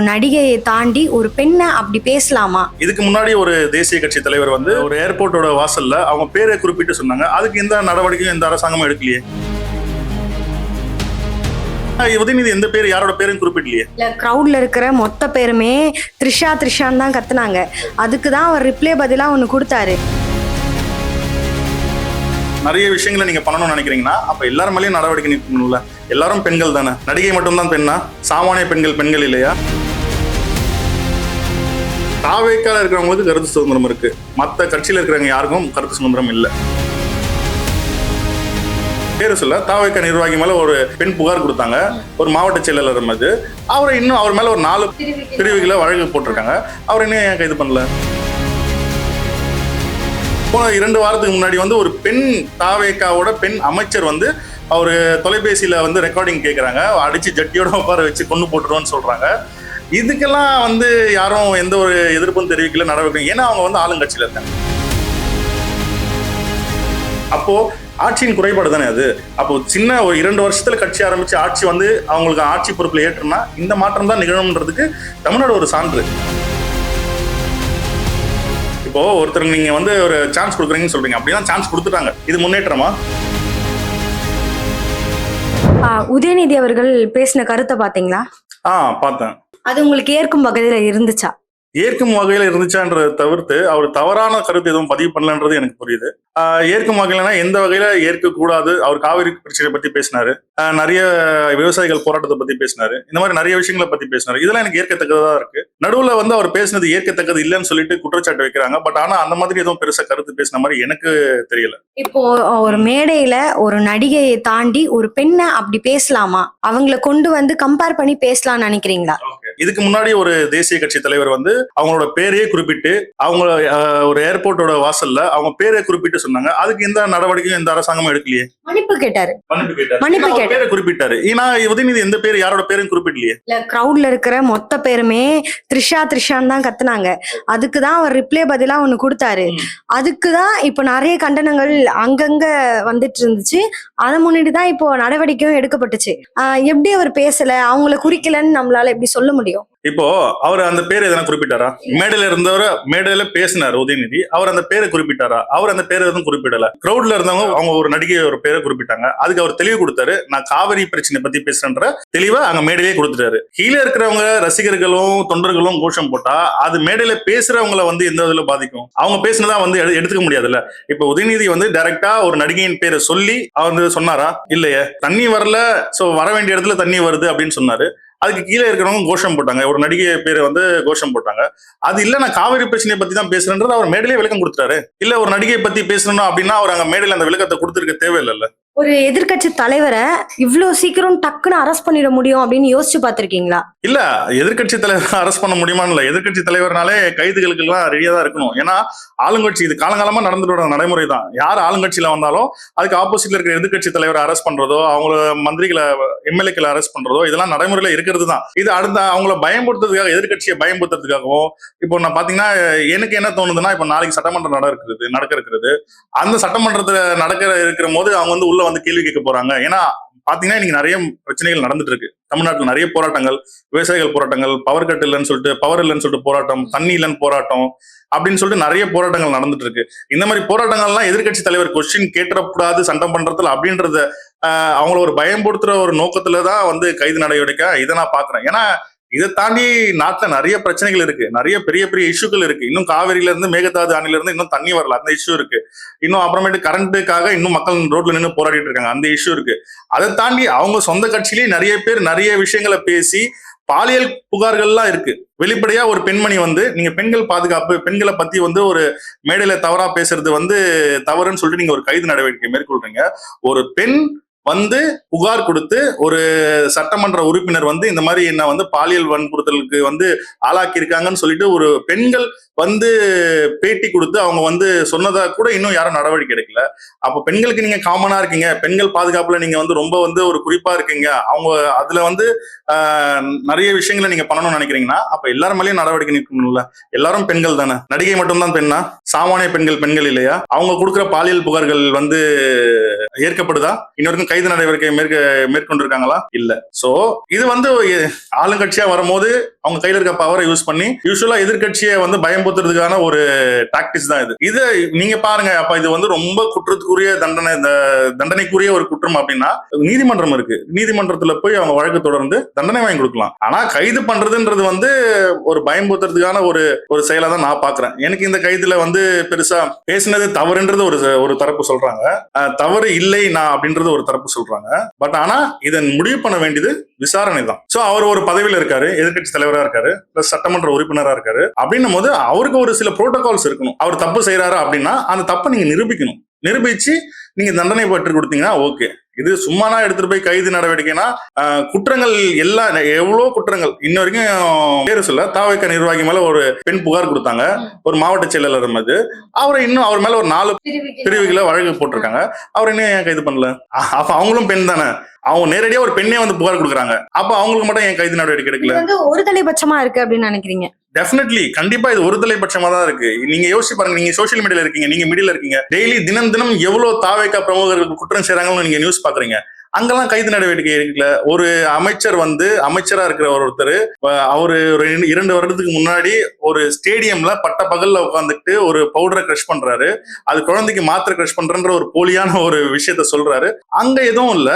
நடிகையை தாண்டி ஒரு பெண்ணை அப்படி பேசலாமா? இதுக்கு முன்னாடி ஒரு தேசிய கட்சி தலைவர் வந்து ஒரு ஏர்போர்ட்டோட வாசல்ல அவங்க பேரை குறிப்பிட்டு சொன்னாங்க. அதுக்கு எந்த நடவடிக்கையும் எந்த அரசாங்கமும் எடுக்கலையே. உதயநிதி எந்த பேர் யாரோட பேரும் குறிப்பிடலையே. இல்ல, கிரௌட்ல இருக்கிற மொத்த பேருமே த்ரிஷான்னு தான் கத்துனாங்க. அதுக்கு தான் அவர் ரிப்ளை பதிலா ஒண்ணு கொடுத்தாரு. நிறைய விஷயங்களை நீங்க பண்ணணும்னு நினைக்கிறீங்கன்னா அப்ப எல்லாரும் மேலேயும் நடவடிக்கை நிற்கணும்ல. எல்லாரும் பெண்கள் தானே. நடிகை மட்டும்தான் பெண்ணா? சாமானிய பெண்கள் இல்லையா? தாவேக்கால இருக்கிறவங்களுக்கு கருத்து சுதந்திரம் இருக்கு, மற்ற கட்சியில இருக்கிறவங்க யாருக்கும் கருத்து சுதந்திரம் இல்லை. பேரு சொல்ல தாவேக்கா நிர்வாகி மேல ஒரு பெண் புகார் கொடுத்தாங்க, ஒரு மாவட்ட செயலாளர் மாதிரி. அவரை இன்னும் அவர் மேல ஒரு 4 பிரிவுகளை வழக்கு போட்டிருக்காங்க. அவர் இன்னும் ஏன் கைது பண்ணல? போன 2 வாரத்துக்கு முன்னாடி வந்து ஒரு பெண் தாவேக்காவோட பெண் அமைச்சர் வந்து அவரு தொலைபேசியில வந்து ரெக்கார்டிங் கேட்கறாங்க, அடிச்சு ஜட்டியோட உட்கார வச்சு கொண்டு போட்டுருவோன்னு சொல்றாங்க. இதுக்கெல்லாம் வந்து யாரும் எந்த ஒரு எதிர்ப்பும் தெரிவிக்கல, நடவடிக்கை. ஏன்னா அவங்க வந்து ஆளுங்கட்சியில இருக்காங்க. அப்போ ஆட்சியின் குறைபாடு தானே அது. அப்போ சின்ன ஒரு 2 வருஷத்துல கட்சி ஆரம்பிச்சு ஆட்சி வந்து அவங்களுக்கு ஆட்சி பொறுப்புல ஏற்றுனா இந்த மாற்றம் தான் நிகழும்ன்றதுக்கு தமிழ்நாடு ஒரு சான்று. இப்போ ஒருத்தருக்கு நீங்க வந்து ஒரு சான்ஸ் கொடுக்குறீங்கன்னு சொல்றீங்க, அப்படின்னா சான்ஸ் கொடுத்துட்டாங்க. இது முன்னேற்றமா? உதயநிதி அவர்கள் பேசின கருத்தை பாத்தீங்களா? பார்த்தேன். அது உங்களுக்கு ஏற்கும் வகையில இருந்துச்சா? ஏற்கும் வகையில இருந்துச்சான்றதை தவிர்த்து அவர் தவறான கருத்து எதுவும் பதிவு பண்ணலன்றது எனக்கு புரியுது. ஏற்கும் வகையிலனா எந்த வகையில ஏற்கக்கூடாது. அவர் காவிரி பிரச்சனை பத்தி பேசினாரு, நிறைய விவசாயிகள் போராட்டத்தை பத்தி பேசினாரு, இந்த மாதிரி நிறைய விஷயங்களை பத்தி பேசினாரு. இதெல்லாம் எனக்கு ஏற்கத்தக்கதா இருக்கு. நடுவுல வந்து அவர் பேசினது ஏற்கத்தக்கது இல்லைன்னு சொல்லிட்டு குற்றச்சாட்டு வைக்கிறாங்க. பட் ஆனா அந்த மாதிரி எதுவும் பெருசா கருத்து பேசின மாதிரி எனக்கு தெரியல. இப்போ ஒரு மேடையில ஒரு நடிகையை தாண்டி ஒரு பெண்ணை அப்படி பேசலாமா? அவங்கள கொண்டு வந்து கம்பேர் பண்ணி பேசலாம்னு நினைக்கிறீங்களா? இதுக்கு முன்னாடி ஒரு தேசிய கட்சி தலைவர் வந்து அவங்களோட பேரையே குறிப்பிட்டு அவங்க ஒரு ஏர்போர்ட்டோட வாசல்ல அவங்க பேரை குறிப்பிட்டு சொன்னாங்க. அதுக்கு எந்த நடவடிக்கையும் எந்த அரசாங்கமும் எடுக்கலையே. மன்னிப்பு கேட்டாரு. பேரை குறிப்பிட்டாரு. ஏன்னா உதயநிதி எந்த பேர் யாரோட பேரும் குறிப்பிடலையே. இல்ல, கிரௌட்ல இருக்கிற மொத்த பேருமே த்ரிஷான்னு தான் கத்துனாங்க. அதுக்கு தான் அவர் ரிப்ளை பதிலா ஒண்ணு கொடுத்தாரு. அதுக்கு தான் இப்போ நிறைய கண்டனங்கள் அங்கங்க வந்துட்டு இருந்துச்சு. அதை முன்னிட்டு தான் இப்போ நடவடிக்கையும் எடுக்கப்பட்டுச்சு. எப்படி அவர் பேசல, அவங்கள குறிக்கலன்னு நம்மளால எப்படி சொல்ல முடியும்? இப்போ அவர் அந்த பேரை எதனா குறிப்பிட்டாரா? மேடையில இருந்தவரை மேடையில பேசினார் உதயநிதி, அவர் அந்த பேரை குறிப்பிட்டாரா? அவர் அந்த பேரை எதுவும் குறிப்பிடல. கிரௌட்ல இருந்தவங்க அவங்க ஒரு நடிகை ஒரு பேரை குறிப்பிட்டாங்க. அதுக்கு அவர் தெளிவு கொடுத்தாரு, நான் காவிரி பிரச்சனை பத்தி பேசுறேன்ற தெளிவா அங்க மேடையிலே கொடுத்துட்டாரு. கீழே இருக்கிறவங்க ரசிகர்களும் தொண்டர்களும் கோஷம் போட்டா அது மேடையில பேசுறவங்களை வந்து எந்த விதத்துல பாதிக்கும்? அவங்க பேசினதா வந்து எடுத்துக்க முடியாதுல்ல. இப்ப உதயநிதி வந்து டைரக்டா ஒரு நடிகையின் பேரை சொல்லி அவர் சொன்னாரா? இல்லையே. தண்ணி வரல, சோ வர வேண்டிய இடத்துல தண்ணி வருது அப்படின்னு சொன்னாரு. அதுக்கு கீழே இருக்கிறவங்க கோஷம் போட்டாங்க, ஒரு நடிகை பேரை வந்து கோஷம் போட்டாங்க. அது இல்ல நான் காவிரி பிரச்சனையை பத்தி தான் பேசுறேன்றது அவர் மேடையிலே விளக்கம் கொடுத்தாரு. இல்ல ஒரு நடிகை பத்தி பேசணும் அப்படின்னா அவர் அங்க மேடையில அந்த விளக்கத்தை கொடுத்திருக்க தேவையில்லை. ஒரு எதிர்கட்சி தலைவரை இவ்வளவு சீக்கிரம் டக்குன்னு அரெஸ்ட் பண்ணிட முடியும் அப்படின்னு யோசிச்சு பாத்திருக்கீங்களா? இல்ல, எதிர்கட்சி தலைவர் அரெஸ்ட் பண்ண முடியுமான்னு இல்ல. எதிர்கட்சி தலைவர்னாலே கைதுகளுக்கு எல்லாம் ரெடியா தான் இருக்கணும். ஏன்னா ஆளுங்கட்சி இது காலங்காலமா நடந்துட்டு வர நடைமுறை தான். யார் ஆளுங்கட்சியில வந்தாலும் அதுக்கு ஆப்போசிட்ல இருக்கிற எதிர்கட்சி தலைவரை அரெஸ்ட் பண்றதோ, அவங்கள மந்திரிகளை எம்எல்ஏக்களை அரெஸ்ட் பண்றதோ இதெல்லாம் நடைமுறையில இருக்கிறது தான். இது அடுத்த அவங்கள பயன்படுத்துறதுக்காக, எதிர்கட்சியை பயன்படுத்துறதுக்காகவும். இப்போ நான் பாத்தீங்கன்னா எனக்கு என்ன தோணுதுன்னா, இப்போ நாளைக்கு சட்டமன்றம் நடக்க இருக்கிறது. அந்த சட்டமன்றத்துல இருக்கிற போது அவங்க வந்து உள்ள வந்து கேள்வி கேட்க போறாங்க. ஏன்னா பாத்தீங்கன்னா இன்னைக்கு நிறைய பிரச்சனைகள் நடந்துட்டு இருக்கு தமிழ்நாட்டுல. நிறைய போராட்டங்கள், விவசாயிகள் போராட்டங்கள், பவர் கட் இல்லைன்னு சொல்லிட்டு போராட்டம், தண்ணி இல்லைன்னு போராட்டம் அப்படின்னு சொல்லிட்டு நிறைய போராட்டங்கள் நடந்துட்டு இருக்கு. இந்த மாதிரி போராட்டங்கள்லாம் எதிர்கட்சி தலைவர் கொஸ்டின் கேட்டக்கூடாது சட்டம் பண்றதுல அப்படின்றத அவங்கள ஒரு பயன்படுத்துற ஒரு நோக்கத்துலதான் வந்து கைது நடவடிக்கை இதை நான் பாக்குறேன். ஏன்னா இதை தாண்டி நாட்டுல நிறைய பிரச்சனைகள் இருக்கு, நிறைய பெரிய பெரிய இஷ்யூக்கள் இருக்கு. இன்னும் காவிரியில இருந்து மேகதாது அணையில இருந்து இன்னும் தண்ணி வரல, அந்த இஷ்யூ இருக்கு. இன்னும் அப்புறமேட்டு கரண்ட்டுக்காக இன்னும் மக்கள் ரோட்ல நின்று போராடிட்டு இருக்காங்க, அந்த இஷ்யூ இருக்கு. அதை தாண்டி அவங்க சொந்த கட்சியிலேயே நிறைய பேர் நிறைய விஷயங்களை பேசி பாலியல் புகார்கள்லாம் இருக்கு. வெளிப்படையா ஒரு பெண்மணி வந்து நீங்க பெண்கள் பாதுகாப்பு, பெண்களை பத்தி வந்து ஒரு மேடையில தவறா பேசுறது வந்து தவறுன்னு சொல்லிட்டு நீங்க ஒரு கைது நடவடிக்கை மேற்கொள்றீங்க. ஒரு பெண் வந்து புகார் கொடுத்து ஒரு சட்டமன்ற உறுப்பினர் வந்து இந்த மாதிரி என்ன வந்து பாலியல் வன்புறுத்தலுக்கு வந்து ஆளாக்கி இருக்காங்கன்னு சொல்லிட்டு ஒரு பெண்கள் வந்து பேட்டி கொடுத்து அவங்க வந்து சொன்னதா கூட இன்னும் யாரும் நடவடிக்கை எடுக்கல. அப்ப பெண்களுக்கு நீங்க காமனா இருக்கீங்க, பெண்கள் பாதுகாப்புல நீங்க வந்து ரொம்ப வந்து ஒரு குறிப்பா இருக்கீங்க, அவங்க அதுல வந்து நிறைய விஷயங்களை நீங்க பண்ணணும்னு நினைக்கிறீங்கன்னா அப்ப எல்லாரும் மேலேயும் நடவடிக்கை நிற்கணும்ல. எல்லாரும் பெண்கள் தானே. நடிகை மட்டும்தான் பெண்ணா? சாமானிய பெண்கள் இல்லையா? அவங்க கொடுக்குற பாலியல் புகார்கள் வந்து ஏற்கப்படுதா? இன்னொரு கைது நடவடிக்கை மேற்கொண்டிருக்காங்களா? இல்ல. சோ இது வந்து ஆளுங்கட்சியா வரும்போது அவங்க கையில இருக்க பவரை யூஸ் பண்ணி யூஸ்வலா எதிர்கட்சியை வந்து பயம்படுத்துறதுக்கான ஒரு டாக்டிக்ஸ் தான் இது நீங்க பாருங்க. அப்ப இது வந்து ரொம்ப குற்றத்துக்குரிய தண்டனைக்குரிய ஒரு குற்றம் அப்படின்னா நீதிமன்றம் இருக்கு. நீதிமன்றத்துல போய் அவங்க வழக்கு தொடர்ந்து தண்டனை வாங்கி கொடுக்கலாம். ஆனா கைது பண்றதுன்றது வந்து ஒரு பயம்படுத்துறதுக்கான ஒரு செயலா தான் நான் பாக்குறேன். எனக்கு இந்த கைதுல வந்து பெருசா பேசினது தவறுன்றது ஒரு தரப்பு சொல்றாங்க, தவறு இல்லை நான் அப்படின்றது ஒரு தரப்பு சொல்றாங்க. பட் ஆனா இதன் முடிவு பண்ண வேண்டியது விசாரணை தான். சோ அவர் ஒரு பதவியில இருக்காரு, எதிர்கட்சி தலைவரா இருக்காரு, பிளஸ் சட்டமன்ற உறுப்பினரா இருக்காரு. அப்படின்னும் போது அவருக்கு ஒரு சில புரோட்டோகால்ஸ் இருக்கணும். அவர் தப்பு செய்யறாரு அப்படின்னா அந்த தப்பை நீங்க நிரூபிச்சு நீங்க தண்டனை பெற்று கொடுத்தீங்கன்னா ஓகே. இது சும்மானா எடுத்துட்டு போய் கைது நடவடிக்கைனா குற்றங்கள் எல்லாம் எவ்வளவு குற்றங்கள் இன்ன வரைக்கும் பேரு சொல்ல தாவக நிர்வாகி மேல ஒரு பெண் புகார் கொடுத்தாங்க, ஒரு மாவட்ட செயலாளர் மீது. அவரை இன்னும் அவர் மேல ஒரு 4 பிரிவுகளை வழக்கு போட்டிருக்காங்க. அவர் இன்னும் ஏன் கைது பண்ணல? அப்ப அவங்களும் பெண் தானே, அவங்க நேரடியா ஒரு பெண்ணே வந்து புகார் கொடுக்குறாங்க. அப்ப அவங்களுக்கு மட்டும் ஏன் கைது நடவடிக்கை எடுக்கல? ஒரு தலைபட்சமா இருக்கு அப்படின்னு நினைக்கிறீங்க? டெஃபினெட்லி, கண்டிப்பா இது ஒரு தலைபட்சமா தான் இருக்கு. நீங்க யோசிச்சு பாருங்க, நீங்க சோசியல் மீடியால இருக்கீங்க, நீங்க மீடியால இருக்கீங்க, டெய்லி தினம் எவ்வளவு தாவேகா பிரமுகர்கள் குற்றம் செய்றாங்கன்னு நீங்க நியூஸ் பாக்குறீங்க. அங்கெல்லாம் கைது நடவடிக்கை இருக்குல்ல. ஒரு அமைச்சர் வந்து அமைச்சரா இருக்கிற ஒருத்தர் அவரு 2 வருடத்துக்கு முன்னாடி ஒரு ஸ்டேடியம்ல பட்ட பகல்ல உட்காந்துட்டு ஒரு பவுடரை கிரஷ் பண்றாரு, அது குழந்தைக்கு மாத்திரை கிரஷ் பண்றன்ற ஒரு போலியான ஒரு விஷயத்த சொல்றாரு. அங்க எதுவும் இல்ல.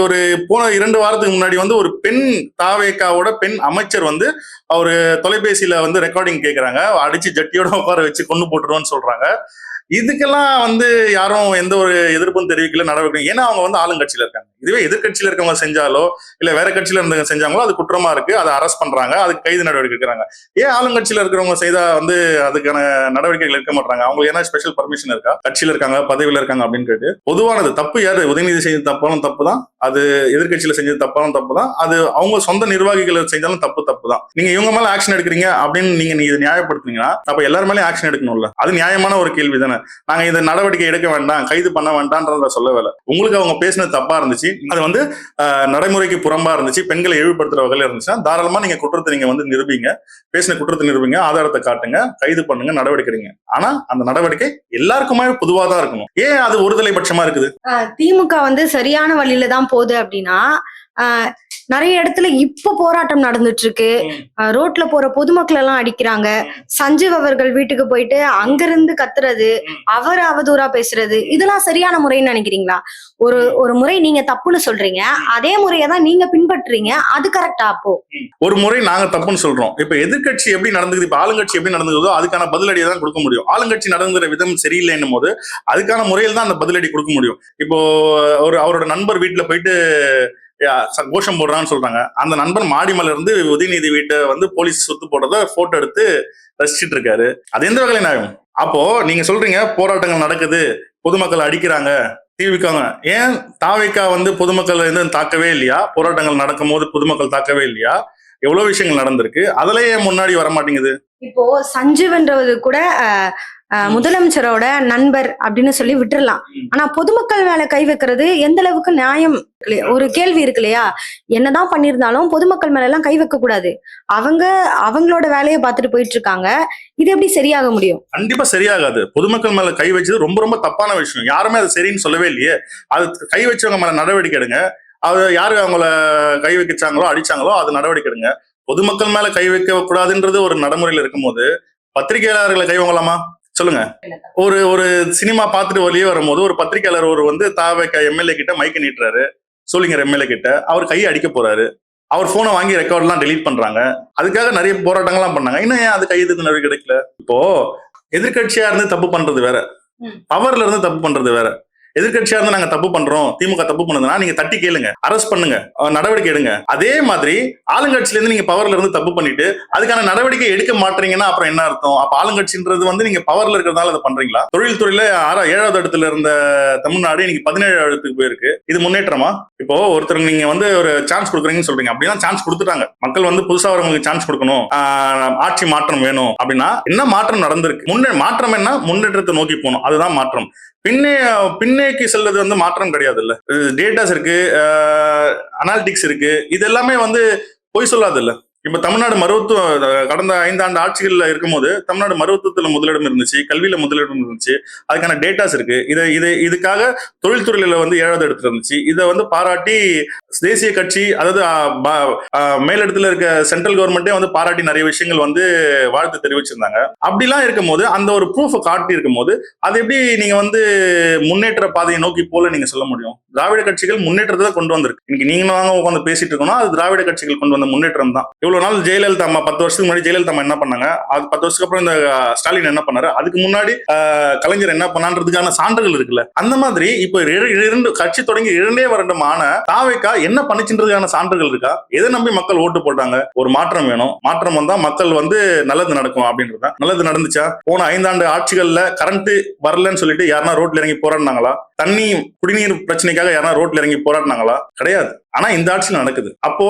ஒரு போன 2 வாரத்துக்கு முன்னாடி வந்து ஒரு பெண் தாவேகாவோட பெண் அமைச்சர் வந்து அவரு தொலைபேசியில வந்து ரெக்கார்டிங் கேட்கறாங்க, அடிச்சு ஜட்டியோட உட்கார வச்சு கொண்டு போட்டுருவோன்னு சொல்றாங்க. இதுக்கெல்லாம் வந்து யாரும் எந்த ஒரு எதிர்ப்பும் தெரிவிக்கல, நடவடிக்கை. ஏன்னா அவங்க வந்து ஆளுங்கட்சியில இருக்காங்க. இதுவே எதிர்கட்சியில இருக்கவங்க செஞ்சாலோ இல்ல வேற கட்சியில இருந்தவங்க செஞ்சாங்களோ அது குற்றமா இருக்கு, அதை அரெஸ்ட் பண்றாங்க, அதுக்கு கைது நடவடிக்கை எடுக்கிறாங்க. ஏன் ஆளுங்கட்சியில இருக்கிறவங்க செய்தா வந்து அதுக்கான நடவடிக்கைகள் எடுக்க மாட்டாங்க? அவங்களுக்கு என்ன ஸ்பெஷல் பர்மிஷன் இருக்கா? கட்சியில இருக்காங்க, பதவியில இருக்காங்க அப்படின்னு கேட்டு பொதுவானது தப்பு யாரு? உதயநிதி செஞ்சது தப்பாலும் தப்பு தான், அது எதிர்கட்சியில செஞ்சது தப்பாலும் தப்பு தான், அது அவங்க சொந்த நிர்வாகிகள் செஞ்சாலும் தப்பு தான். நீங்க இவங்க மேல ஆக்ஷன் எடுக்கிறீங்க அப்படின்னு நீங்க இதை நியாயப்படுத்துனீங்கன்னா அப்ப எல்லாரும் மேலே ஆக்ஷன் எடுக்கணும்ல. அது நியாயமான ஒரு கேள்வி தானே. நாங்க இந்த நடவடிக்கை எடுக்க வேண்டாம், கைது பண்ண வேண்டாம்ன்றத சொல்லவே இல்லை. உங்களுக்கு அவங்க பேசினது தப்பா இருந்துச்சு, அது வந்து நடைமுறைக்கு புறம்பா இருந்துச்சு, பெண்களை இழிவுபடுத்துற வகையில இருந்துச்சுன்னா தாராளமா நீங்க குற்றத்தை நீங்க வந்து நிரூபிங்க, பேசின குற்றத்தை நிரூபிங்க, ஆதாரத்தை காட்டுங்க, கைது பண்ணுங்க, நடவடிக்கை எடுங்க. ஆனா அந்த நடவடிக்கை எல்லாருக்குமே பொதுவா தான் இருக்கணும். ஏன் அது ஒருதலை பட்சமா இருக்குது? திமுக வந்து சரியான வழியில தான் போகுது அப்படின்னா நிறைய இடத்துல இப்ப போராட்டம் நடந்துட்டு இருக்கு. ரோட்ல போற பொதுமக்கள் எல்லாம் அடிக்கிறாங்க. சஞ்சீவ் அவர்கள் வீட்டுக்கு போயிட்டு அங்கிருந்து கத்துறது, அவர் அவதூறா பேசுறது, இதெல்லாம் சரியான முறைன்னு நினைக்கிறீங்களா? ஒரு முறை நீங்க தப்புன்னு சொல்றீங்க, அதே முறையதான் நீங்க பின்பற்றுறீங்க, அது கரெக்டா? அப்போ ஒரு முறை நாங்க தப்புன்னு சொல்றோம். இப்ப எதிர்கட்சி எப்படி நடந்துக்குது, இப்ப ஆளுங்கட்சி எப்படி நடந்துக்குதோ அதுக்கான பதிலடியை தான் கொடுக்க முடியும். ஆளுங்கட்சி நடந்துகிற விதம் சரியில்லைன்னும் போது அதுக்கான முறையில் தான் அந்த பதிலடி கொடுக்க முடியும். இப்போ அவரோட நண்பர் வீட்டுல போயிட்டு கோஷம் போடுறான்னு சொல்றாங்க. அந்த நண்பர் மாடி மேல இருந்து உதயநிதி வீட்டை வந்து போலீஸ் சுத்து போடுறத போட்டோ எடுத்து ரசிச்சிட்டு இருக்காரு. அது எந்த வகையில நியாயம்? அப்போ நீங்க சொல்றீங்க போராட்டங்கள் நடக்குது, பொதுமக்கள் அடிக்கிறாங்க, தீவிக்காங்க. ஏன் தாவேகா வந்து பொதுமக்கள் எதுவும் தாக்கவே இல்லையா? போராட்டங்கள் நடக்கும் போது பொதுமக்கள் தாக்கவே இல்லையா? எவ்வளவு விஷயங்கள் நடந்திருக்கு, அதுல ஏன் முன்னாடி வர மாட்டேங்குது? இப்போ சஞ்சீவ்ன்றது கூட முதலமைச்சரோட நண்பர் அப்படின்னு சொல்லி விட்டுறலாம். ஆனா பொதுமக்கள் மேல கை வைக்கிறது எந்த அளவுக்கு நியாயம்? ஒரு கேள்வி இருக்கு இல்லையா? என்னதான் பண்ணிருந்தாலும் பொதுமக்கள் மேல எல்லாம் கை வைக்க கூடாது. அவங்களோட வேலையை பார்த்துட்டு போயிட்டு இருக்காங்க. இது எப்படி சரியாக முடியும்? கண்டிப்பா சரியாகாது. பொதுமக்கள் மேல கை வச்சது ரொம்ப ரொம்ப தப்பான விஷயம். யாருமே அது சரின்னு சொல்லவே இல்லையே. அது கை வச்சவங்க மேல நடவடிக்கை எடுங்க. அது யாரு அவங்கள கை வைச்சாங்களோ அடிச்சாங்களோ அது நடவடிக்கை எடுங்க. பொதுமக்கள் மேல கை வைக்க கூடாதுன்றது ஒரு நடைமுறையில இருக்கும்போது பத்திரிகையாளர்களை கை வாங்கலாமா? சொல்லுங்க. ஒரு சினிமா பார்த்துட்டு வெளியே வரும்போது ஒரு பத்திரிகையாளர் ஒரு வந்து தாவேகா எம்எல்ஏ கிட்ட மைக்க நீட்டுறாரு, சொல்லிங்க எம்எல்ஏ கிட்ட, அவர் கையை அடிக்க போறாரு. அவர் போனை வாங்கி ரெக்கார்ட் எல்லாம் டெலீட் பண்றாங்க. அதுக்காக நிறைய போராட்டங்கள்லாம் பண்ணாங்க. இன்னும் ஏன் அது கைது நடவடிக்கை கிடைக்கல? இப்போ எதிர்கட்சியா இருந்து தப்பு பண்றது வேற, பவர்ல இருந்து தப்பு பண்றது வேற. எதிர்கட்சியா இருந்து நாங்க தப்பு பண்றோம், திமுக தப்பு பண்ணுதுன்னா நீங்க தட்டி கேளுங்க, அரெஸ்ட் பண்ணுங்க, நடவடிக்கை எடுங்க. அதே மாதிரி ஆளுங்கட்சியில இருந்து நீங்க பவர்ல இருந்து தப்பு பண்ணிட்டு அதுக்கான நடவடிக்கை எடுக்க மாட்டீங்கன்னா அப்புறம் என்ன அர்த்தம்? அப்ப ஆளுங்கட்சின்றது வந்து நீங்க பவர்ல இருக்கிறதால அதை பண்றீங்களா? தொழில்துறையில 7வது இடத்துல இருந்த தமிழ்நாடு இன்னைக்கு 17வது இடத்துக்கு போயிருக்கு. இது முன்னேற்றமா? இப்போ ஒருத்தருக்கு நீங்க வந்து ஒரு சான்ஸ் கொடுக்குறீங்கன்னு சொல்றீங்க, அப்படின்னா சான்ஸ் கொடுத்துட்டாங்க. மக்கள் வந்து புதுசா வரவங்களுக்கு சான்ஸ் கொடுக்கணும், ஆட்சி மாற்றம் வேணும் அப்படின்னா என்ன மாற்றம் நடந்திருக்கு? மாற்றம் என்ன? முன்னேற்றத்தை நோக்கி போகணும், அதுதான் மாற்றம். பின்னேக்கு செல்வது வந்து மாற்றம் கிடையாது. இல்ல டேட்டாஸ் இருக்கு, அனாலிட்டிக்ஸ் இருக்கு, இது எல்லாமே வந்து பொய் சொல்லாது இல்ல. இப்ப தமிழ்நாடு கடந்த 5 ஆண்டு ஆட்சிகள்ல இருக்கும்போது தமிழ்நாடு மருத்துவத்துல முதலிடம் இருந்துச்சு, கல்வியில முதலிடம் இருந்துச்சு, அதுக்கான டேட்டாஸ் இருக்கு. இதுக்காக தொழில்துறையில வந்து 7வது இடத்துல இருந்துச்சு. இதை வந்து பாராட்டி தேசிய கட்சி, அதாவது மேலிடத்துல இருக்க சென்ட்ரல் கவர்மெண்டே வந்து பாராட்டி நிறைய விஷயங்கள் வந்து வாழ்த்து தெரிவிச்சிருந்தாங்க. அப்படிலாம் இருக்கும்போது அந்த ஒரு ப்ரூஃப் காட்டி இருக்கும்போது அது எப்படி நீங்க வந்து முன்னேற்ற பாதையை நோக்கி போல நீங்க சொல்ல முடியும்? திராவிட கட்சிகள் முன்னேற்றத்தை கொண்டு வந்திருக்கு. இன்னைக்கு நீங்க வாங்க உட்காந்து பேசிட்டு இருக்கோம்னா அது திராவிட கட்சிகள் கொண்டு வந்த முன்னேற்றம் தான். இவ்வளவு நாள் ஜெயலலிதா 10 வருஷத்துக்கு முன்னாடி ஜெயலலிதா என்ன பண்ணாங்க, அது 10 வருஷத்துக்கு அப்புறம் இந்த ஸ்டாலின் என்ன பண்ணாரு, அதுக்கு முன்னாடி கலைஞர் என்ன பண்ணான்றதுக்கான சான்றுகள் இருக்குல்ல. அந்த மாதிரி இப்ப 2 கட்சி தொடங்கி 2 வருடமான தாவேகா என்ன பண்ணிச்சுன்றதுக்கான சான்றுகள் இருக்கா? எதை நம்பி மக்கள் ஓட்டு போட்டாங்க? ஒரு மாற்றம் வேணும், மாற்றம் வந்தா மக்கள் வந்து நல்லது நடக்கும் அப்படின்றதா. நல்லது நடந்துச்சா? போன 5 ஆண்டு ஆட்சிகள்ல கரண்ட் வரலன்னு சொல்லிட்டு யாருன்னா ரோட்ல இறங்கி போராடினாங்களா? தண்ணி குடிநீர் பிரச்சனைக்காக யாரா ரோட்ல இறங்கி போராடினாங்களா? கிடையாது. ஆனா இந்த ஆட்சியில் நடக்குது. அப்போ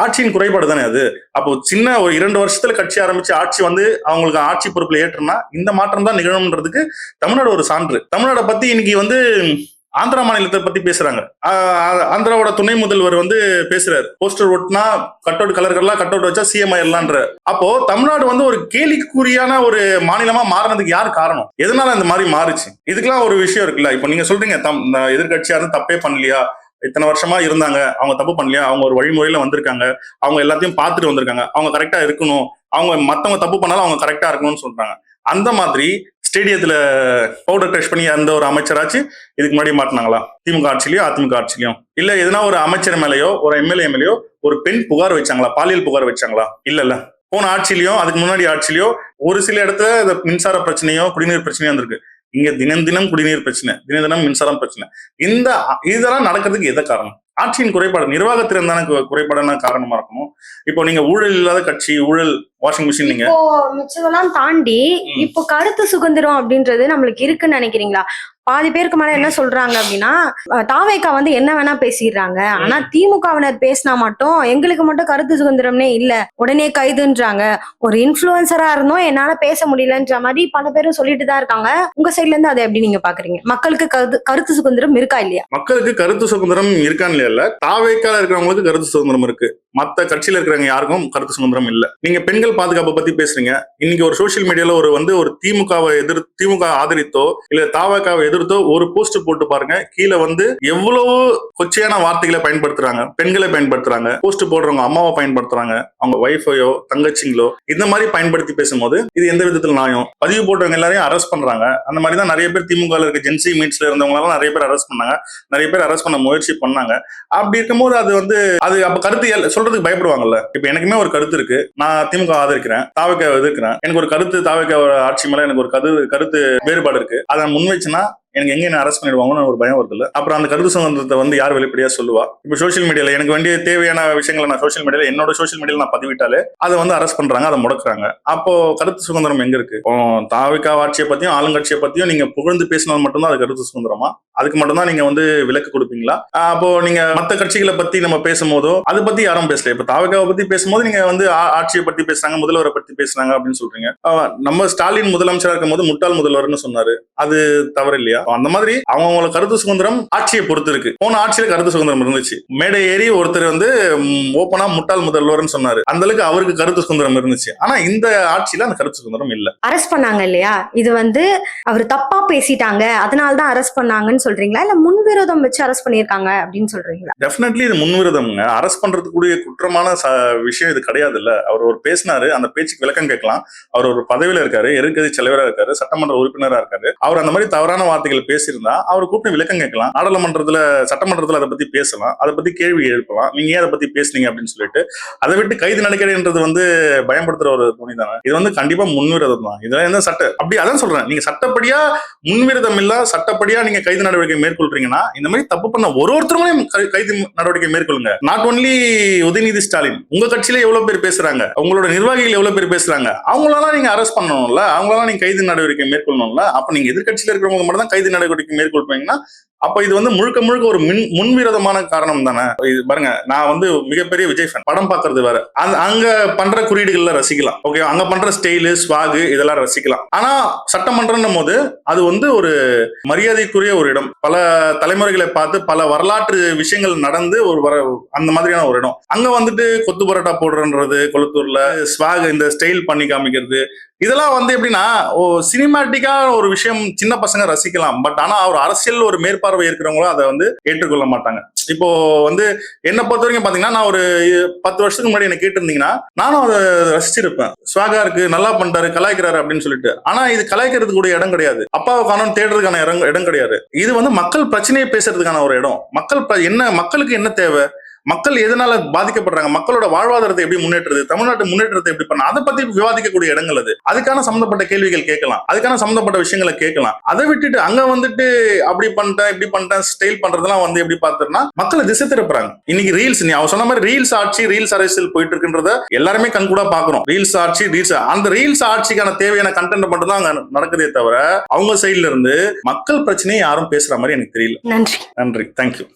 ஆட்சியின் குறைபாடு தானே அது. அப்போ சின்ன ஒரு 2 வருஷத்துல கட்சி ஆரம்பிச்சு ஆட்சி வந்து அவங்களுக்கு ஆட்சி பொறுப்புல ஏற்றுனா இந்த மாற்றம் தான் நிகழும்ன்றதுக்கு தமிழ்நாடு ஒரு சான்று. தமிழ்நாடை பத்தி இன்னைக்கு வந்து ஆந்திரா மாநிலத்தை பத்தி பேசுறாங்க. ஆந்திராவோட துணை முதல்வர் வந்து பேசுறாரு, போஸ்டர் ஒட்டினா கட் அவுட் கலர்கள்லாம் கட் அவுட் வச்சா சிஎம் ஆயிரலான்ற. அப்போ தமிழ்நாடு வந்து ஒரு கேலிக்குறியான ஒரு மாநிலமா மாறினதுக்கு யார் காரணம்? எதனால இந்த மாதிரி மாறுச்சு? இதுக்கெல்லாம் ஒரு விஷயம் இருக்குல்ல. இப்போ நீங்க சொல்றீங்க எதிர்கட்சியா இருந்து தப்பே பண்ணலையா, இத்தனை வருஷமா இருந்தாங்க, அவங்க தப்பு பண்ணலையா, அவங்க ஒரு வழிமுறையில வந்திருக்காங்க, அவங்க எல்லாத்தையும் பார்த்துட்டு வந்திருக்காங்க, அவங்க கரெக்டா இருக்கணும், அவங்க மத்தவங்க தப்பு பண்ணாலும் அவங்க கரெக்டா இருக்கணும்னு சொல்றாங்க. அந்த மாதிரி ஸ்டேடியத்துல பவுடர் டெஸ்ட் பண்ணி அந்த ஒரு அமைச்சராச்சு இதுக்கு முன்னாடி மாட்டினாங்களா? திமுக ஆட்சியிலயோ அதிமுக ஆட்சியிலயும் இல்ல எதனா ஒரு அமைச்சர் மேலேயோ ஒரு எம்எல்ஏ மேலேயோ ஒரு பெண் புகார் வச்சாங்களா? பாலியல் புகார் வச்சாங்களா? இல்ல. போன ஆட்சியிலயும் அதுக்கு முன்னாடி ஆட்சியிலயோ ஒரு சில இடத்துல இந்த மின்சார பிரச்சனையோ குடிநீர் பிரச்சனையோ வந்திருக்கு. இங்க தினம் குடிநீர் பிரச்சனை, தினம் மின்சாரம் பிரச்சனை. இதெல்லாம் நடக்கிறதுக்கு எதை காரணம்? ஆட்சியின் குறைபாடு, நிர்வாகத்திறன் தானே குறைபாடான காரணமா இருக்கணும். இப்போ நீங்க ஊழல் இல்லாத கட்சி, ஊழல் வாஷிங் மிஷின், நீங்க மிச்சதெல்லாம் தாண்டி இப்போ கருத்து சுதந்திரம் அப்படின்றது நம்மளுக்கு இருக்குன்னு நினைக்கிறீங்களா? பாதி பேருக்கு மேல என்ன சொல்றாங்க அப்படின்னா, தாவேகா வந்து என்ன வேணா பேசிடுறாங்க, ஆனா திமுகவினர் பேசினா மட்டும் எங்களுக்கு மட்டும் கருத்து சுதந்திரம்னே இல்ல, உடனே கைதுன்றாங்க. ஒரு இன்ஃபுளுசரா இருந்தோம் என்னால பேச முடியலன்ற மாதிரி பல பேரும் சொல்லிட்டு தான் இருக்காங்க. உங்க சைட்ல இருந்து அதை எப்படி நீங்க பாக்குறீங்க? மக்களுக்கு கருத்து சுதந்திரம் இருக்கா இல்லையா? மக்களுக்கு கருத்து சுதந்திரம் இருக்கான்னு இல்ல, தாவேக்கால இருக்கிறவங்களுக்கு கருத்து சுதந்திரம் இருக்கு, மத்த கட்சியில இருக்கிறவங்க யாருக்கும் கருத்து சுதந்திரம் இல்ல. நீங்க பெண்கள் பாதுகாப்பை பத்தி பேசுறீங்க. இன்னைக்கு ஒரு சோசியல் மீடியால ஒரு திமுக ஆதரித்தோ இல்ல தாவேக்காவை எதிர்த்தோ ஒரு போஸ்ட் போட்டு பாருங்க, கீழே வந்து எவ்வளவு கொச்சையான வார்த்தைகளை பயன்படுத்துறாங்க, பெண்களை பயன்படுத்துறாங்க, போஸ்ட் போடுறவங்க அம்மாவை பயன்படுத்துறாங்க, அவங்க வைஃபையோ தங்கச்சிங்களோ இந்த மாதிரி பயன்படுத்தி பேசும்போது இது எந்த விதத்துல நியாயம்? பதிவு போட்டவங்க எல்லாரையும் அரெஸ்ட் பண்றாங்க. அந்த மாதிரி தான் நிறைய பேர் திமுக இருக்க ஜென்சி மீட்ஸ்ல இருந்தவங்க எல்லாம் நிறைய பேர் அரெஸ்ட் பண்ணாங்க, நிறைய பேர் அரெஸ்ட் பண்ண முயற்சி பண்ணாங்க. அப்படி இருக்கும்போது அது அப்ப கருத்து சொல்றதுக்கு பயப்படுவாங்கல்ல. இப்ப எனக்குமே ஒரு கருத்து இருக்கு, நான் திமுக ஆதரிக்கிறேன், தாவேக்கா எதிர்க்கிறேன், எனக்கு ஒரு கருத்து தாவேக்கா ஆட்சி மேல எனக்கு ஒரு கருத்து வேறுபாடு இருக்கு, அதை முன் வச்சுன்னா எனக்கு எங்க என்ன அரெஸ்ட் பண்ணிடுவாங்கன்னு ஒரு பயம் வருது இல்ல. அப்புறம் அந்த கருத்து சுதந்திரத்தை வந்து யார் வெளிப்படையா சொல்லுவா? இப்ப சோசியல் மீடியால எனக்கு வேண்டிய தேவையான விஷயங்களை நான் சோசியல் மீடியால என்னோட சோசியல் மீடியால நான் பதிவிட்டாலே அதை வந்து அரெஸ்ட் பண்றாங்க, அதை முடக்குறாங்க. அப்போ கருத்து சுதந்திரம் எங்க இருக்கு? தாவேகா ஆட்சியை பத்தியும் ஆளுங்கட்சியை பத்தியும் நீங்க புகழ்ந்து பேசினால் மட்டும்தான் அது கருத்து சுதந்திரமா? அதுக்கு மட்டும்தான் நீங்க வந்து விலக்கு கொடுப்பீங்களா? அப்போ நீங்க மத்த கட்சிகளை பத்தி நம்ம பேசும்போதோ அதை பத்தி யாரும் பேசல. இப்ப தாவேகாவை பத்தி பேசும்போது நீங்க வந்து ஆட்சியை பத்தி பேசுறாங்க, முதல்வரை பத்தி பேசுறாங்க அப்படின்னு சொல்றீங்க. நம்ம ஸ்டாலின் முதலமைச்சரா இருக்கும் போது முட்டாள் முதல்வர்னு சொன்னாரு, அது தவறு இல்லையா? அந்த மாதிரி அவங்க கருத்து சுதந்திரம் ஆட்சியை பொறுத்து இருக்கு. போன ஆட்சியில கருத்து சுதந்திரம் இருந்துச்சு. மேடை ஏறி ஒருத்தர் வந்து ஓப்பனா முட்டாள் முதல்வர்னு சொன்னாரு, அந்த அளவுக்கு அவருக்கு கருத்து சுதந்திரம் இருந்துச்சு. ஆனா இந்த ஆட்சியில அந்த கருத்து சுதந்திரம் இல்ல. அரெஸ்ட் பண்ணாங்க இல்லையா? இது வந்து அவர் தப்பா பேசிட்டாங்க அதனாலதான் அரெஸ்ட் பண்ணாங்கன்னு சொல்றீங்களா, இல்ல முன்விரோதம் வச்சு அரெஸ்ட் பண்ணிருக்காங்க அப்படின்னு சொல்றீங்களா? டெஃபினெட்லி இது முன்விரோதம்ங்க. அரெஸ்ட் பண்றதுக்குரிய குற்றமான விஷயம் இது கிடையாது இல்ல. அவர் ஒரு பேசினாரு, அந்த பேச்சுக்கு விளக்கம் கேட்கலாம். அவர் ஒரு பதவியில இருக்காரு, எதிர்க்கட்சி தலைவரா இருக்காரு, சட்டமன்ற உறுப்பினரா இருக்காரு. அவர் அந்த மாதிரி தவறான வார்த்தைகள் பேசியிருந்தா அவர் கூப்பிட்டு விளக்கம் கேட்கலாம். நாடாளுமன்றத்துல சட்டமன்றத்துல அதை பத்தி பேசலாம், அதை பத்தி கேள்வி எழுப்பலாம். நீங்க ஏன் அதை பத்தி பேசுனீங்க அப்படின்னு சொல்லிட்டு அதை விட்டு கைது நடக்கிறதுன்றது வந்து பயன்படுத்துற ஒரு துணி தானே. இது வந்து கண்டிப்பா முன்விரோதம் தான். இதெல்லாம் என்ன சட்ட அப்படி அதான் சொல்றேன். நீங்க சட்டப்படியா முன்விரோதம் இல்ல, சட்டப்படியா நீங்க கைது நடவடிக்கை மேற்கொள்றீங்கன்னா இந்த மாதிரி தப்பு பண்ண ஒருத்தருமே கைது நடவடிக்கை மேற்கொள்ளுங்க. நாட் ஒன்லி உதயநிதி ஸ்டாலின், உங்க கட்சியில எவ்வளவு பேர் பேசுறாங்க, உங்களோட நிர்வாகிகள் எவ்வளவு பேர் பேசுறாங்க, அவங்களெல்லாம் நீங்க அரெஸ்ட் பண்ணணும்ல, அவங்களெல்லாம் நீங்க கைது நடவடிக்கை மேற்கொள்ளணும்ல. அப்ப நீங்க எதிர்கட்சியில இருக்கிறவங்க மட்டும் தான் கைது நடவடிக்கை மேற்கொள்றீங்கன்னா அப்ப இது வந்து முழுக்க முழுக்க ஒரு முன்விரோதமான காரணம் தானே. இது பாருங்க, நான் வந்து மிகப்பெரிய விஜய் ஃபேன். படம் பாக்குறது வேற, அங்க பண்ற குறியீடுகள்ல ரசிக்கலாம், ஓகே, அங்க பண்ற ஸ்டைலு ஸ்வாகு இதெல்லாம் ரசிக்கலாம். ஆனா சட்டமன்றம் போது அது வந்து ஒரு மரியாதைக்குரிய ஒரு இடம். பல தலைமுறைகளை பார்த்து பல வரலாற்று விஷயங்கள் நடந்து அந்த மாதிரியான ஒரு இடம். அங்க வந்துட்டு கொத்து பரோட்டா போடுறன்றது, கொளத்தூர்ல ஸ்வாக் இந்த ஸ்டைல் பண்ணி காமிக்கிறது, இதெல்லாம் வந்து எப்படின்னா சினிமாட்டிக்கா ஒரு விஷயம் சின்ன பசங்க ரசிக்கலாம். பட் ஆனா ஒரு அரசியல் ஒரு மேற்பார்வை இருக்கிறவங்களும் அதை வந்து ஏற்றுக்கொள்ள மாட்டாங்க. இப்போ வந்து என்ன பொறுத்த வரைக்கும் பாத்தீங்கன்னா, நான் ஒரு 10 வருஷத்துக்கு முன்னாடி என்ன கேட்டிருந்தீங்கன்னா நானும் அதை ரசிச்சிருப்பேன். ஸ்வாகா இருக்கு, நல்லா பண்றாரு, கலாய்க்கிறாரு அப்படின்னு சொல்லிட்டு. ஆனா இது கலாய்க்கிறதுக்கு கூட இடம் கிடையாது, அப்பாவை காணோம் தேடுறதுக்கான இடம் கிடையாது. இது வந்து மக்கள் பிரச்சனையை பேசுறதுக்கான ஒரு இடம். மக்களுக்கு என்ன தேவை, மக்கள் எதனால பாதிக்கப்படுறாங்க, மக்களோட வாழ்வாதாரத்தை எப்படி முன்னேற்றுறது, தமிழ்நாட்டு முன்னேற்றத்தை எப்படி பண்ண, அதை பத்தி விவாதிக்கக்கூடிய இடங்கள் அது. அதுக்கான சம்பந்தப்பட்ட கேள்விகள் கேட்கலாம், அதுக்கான சம்பந்தப்பட்ட விஷயங்களை கேட்கலாம். அதை விட்டுட்டு அங்க வந்துட்டு அப்படி பண்ணிட்டேன் இப்படி பண்ணிட்டேன் ஸ்டைல் பண்றதெல்லாம் வந்து எப்படி பார்த்தோம்னா மக்களை திசை திருப்புறாங்க. இன்னைக்கு ரீல்ஸ், நீ அவன் சொன்ன மாதிரி ரீல்ஸ் ஆட்சி, ரீல்ஸ் அரசியல் போயிட்டு இருக்குன்றத எல்லாருமே கண் கூட பாக்குறோம். ரீல்ஸ் ஆட்சி, அந்த ரீல்ஸ் ஆட்சிக்கான தேவையான கண்டென்ட் மட்டும் தான் அங்க நடக்குதே தவிர அவங்க சைட்ல இருந்து மக்கள் பிரச்சனையை யாரும் பேசுற மாதிரி எனக்கு தெரியல. நன்றி. நன்றி, தேங்க்யூ.